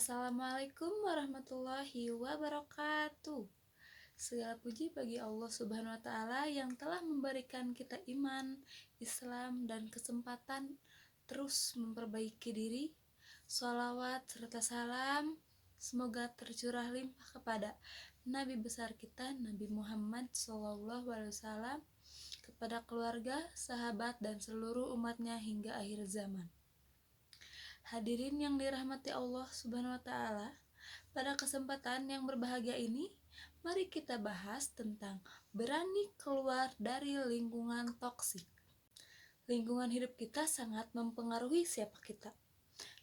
Assalamualaikum warahmatullahi wabarakatuh. Segala puji bagi Allah Subhanahu wa Ta'ala yang telah memberikan kita iman, Islam, dan kesempatan terus memperbaiki diri. Sholawat serta salam semoga tercurah limpah kepada Nabi besar kita, Nabi Muhammad SAW, kepada keluarga, sahabat, dan seluruh umatnya hingga akhir zaman. Hadirin yang dirahmati Allah Subhanahu wa Ta'ala, pada kesempatan yang berbahagia ini, mari kita bahas tentang berani keluar dari lingkungan toksik. Lingkungan hidup kita sangat mempengaruhi siapa kita.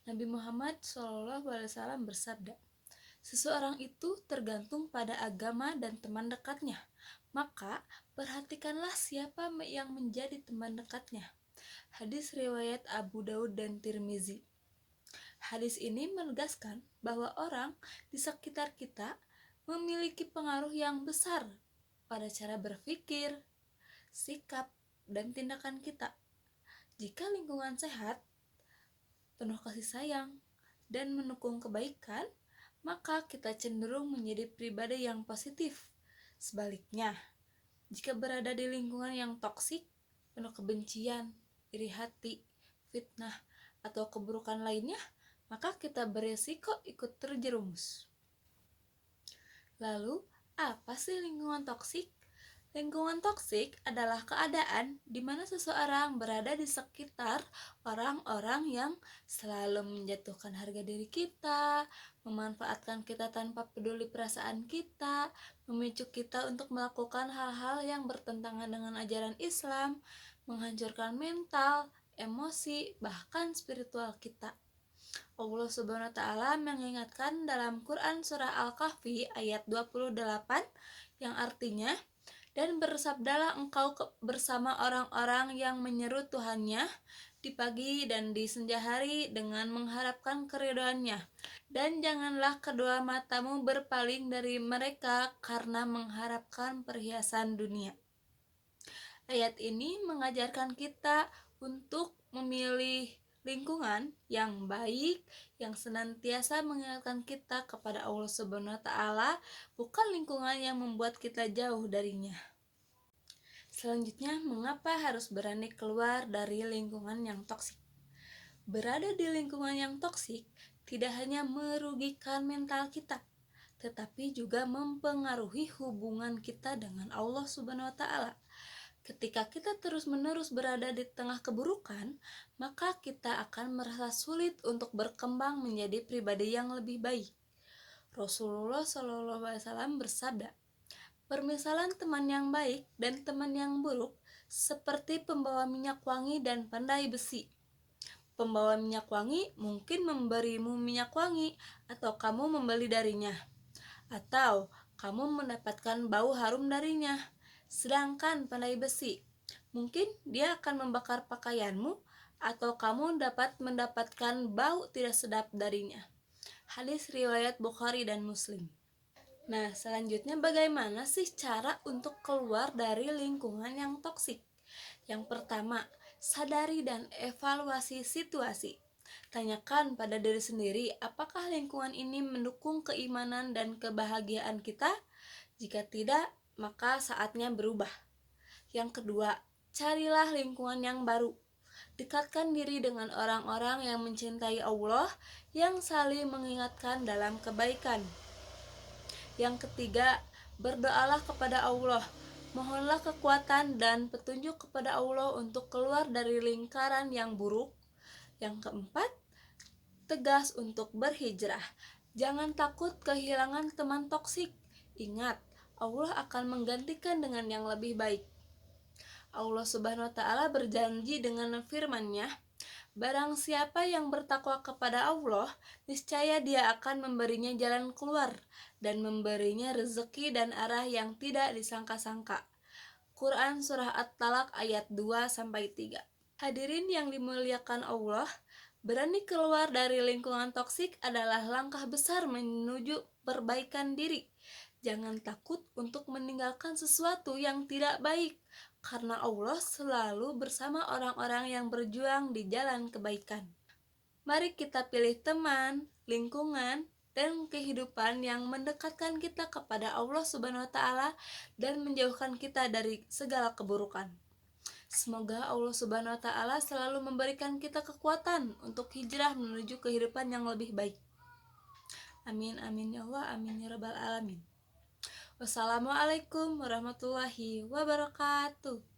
Nabi Muhammad SAW bersabda, seseorang itu tergantung pada agama dan teman dekatnya. Maka perhatikanlah siapa yang menjadi teman dekatnya. Hadis riwayat Abu Daud dan Tirmizi. Hadis ini menegaskan bahwa orang di sekitar kita memiliki pengaruh yang besar pada cara berpikir, sikap, dan tindakan kita. Jika lingkungan sehat, penuh kasih sayang, dan mendukung kebaikan, maka kita cenderung menjadi pribadi yang positif. Sebaliknya, jika berada di lingkungan yang toksik, penuh kebencian, iri hati, fitnah, atau keburukan lainnya, maka kita beresiko ikut terjerumus. Lalu, apa sih lingkungan toksik? Lingkungan toksik adalah keadaan di mana seseorang berada di sekitar orang-orang yang selalu menjatuhkan harga diri kita, memanfaatkan kita tanpa peduli perasaan kita, memicu kita untuk melakukan hal-hal yang bertentangan dengan ajaran Islam, menghancurkan mental, emosi, bahkan spiritual kita. Allah Subhanahu wa Ta'ala mengingatkan dalam Quran Surah Al-Kahfi ayat 28 yang artinya, dan bersabdalah engkau bersama orang-orang yang menyeru Tuhannya di pagi dan di senja hari dengan mengharapkan keridhoannya, dan janganlah kedua matamu berpaling dari mereka karena mengharapkan perhiasan dunia. Ayat ini mengajarkan kita untuk memilih lingkungan yang baik, yang senantiasa mengingatkan kita kepada Allah Subhanahu wa Ta'ala, bukan lingkungan yang membuat kita jauh darinya. Selanjutnya, mengapa harus berani keluar dari lingkungan yang toksik? Berada di lingkungan yang toksik tidak hanya merugikan mental kita, tetapi juga mempengaruhi hubungan kita dengan Allah Subhanahu wa Ta'ala. Ketika kita terus-menerus berada di tengah keburukan, maka kita akan merasa sulit untuk berkembang menjadi pribadi yang lebih baik. Rasulullah SAW bersabda, permisalan teman yang baik dan teman yang buruk seperti pembawa minyak wangi dan pandai besi. Pembawa minyak wangi mungkin memberimu minyak wangi atau kamu membeli darinya, atau kamu mendapatkan bau harum darinya. Sedangkan pandai besi, mungkin dia akan membakar pakaianmu atau kamu dapat mendapatkan bau tidak sedap darinya. Hadis riwayat Bukhari dan Muslim. Nah, selanjutnya bagaimana sih cara untuk keluar dari lingkungan yang toksik? Yang pertama, sadari dan evaluasi situasi. Tanyakan pada diri sendiri, apakah lingkungan ini mendukung keimanan dan kebahagiaan kita? Jika tidak, maka saatnya berubah. Yang kedua, carilah lingkungan yang baru. Dekatkan diri dengan orang-orang yang mencintai Allah, yang saling mengingatkan dalam kebaikan. Yang ketiga, berdoalah kepada Allah. Mohonlah kekuatan dan petunjuk kepada Allah untuk keluar dari lingkaran yang buruk. Yang keempat, tegas untuk berhijrah. Jangan takut kehilangan teman toksik. Ingat, Allah akan menggantikan dengan yang lebih baik. Allah Subhanahu wa Ta'ala berjanji dengan firman-Nya, barang siapa yang bertakwa kepada Allah, niscaya Dia akan memberinya jalan keluar dan memberinya rezeki dan arah yang tidak disangka-sangka. Quran Surah At-Talaq ayat 2-3. Hadirin yang dimuliakan Allah, berani keluar dari lingkungan toksik adalah langkah besar menuju perbaikan diri. Jangan takut untuk meninggalkan sesuatu yang tidak baik, karena Allah selalu bersama orang-orang yang berjuang di jalan kebaikan. Mari kita pilih teman, lingkungan, dan kehidupan yang mendekatkan kita kepada Allah Subhanahu wa Ta'ala dan menjauhkan kita dari segala keburukan. Semoga Allah Subhanahu wa Ta'ala selalu memberikan kita kekuatan untuk hijrah menuju kehidupan yang lebih baik. Amin, amin ya Allah, amin ya Rabbal 'Alamin. Wassalamualaikum warahmatullahi wabarakatuh.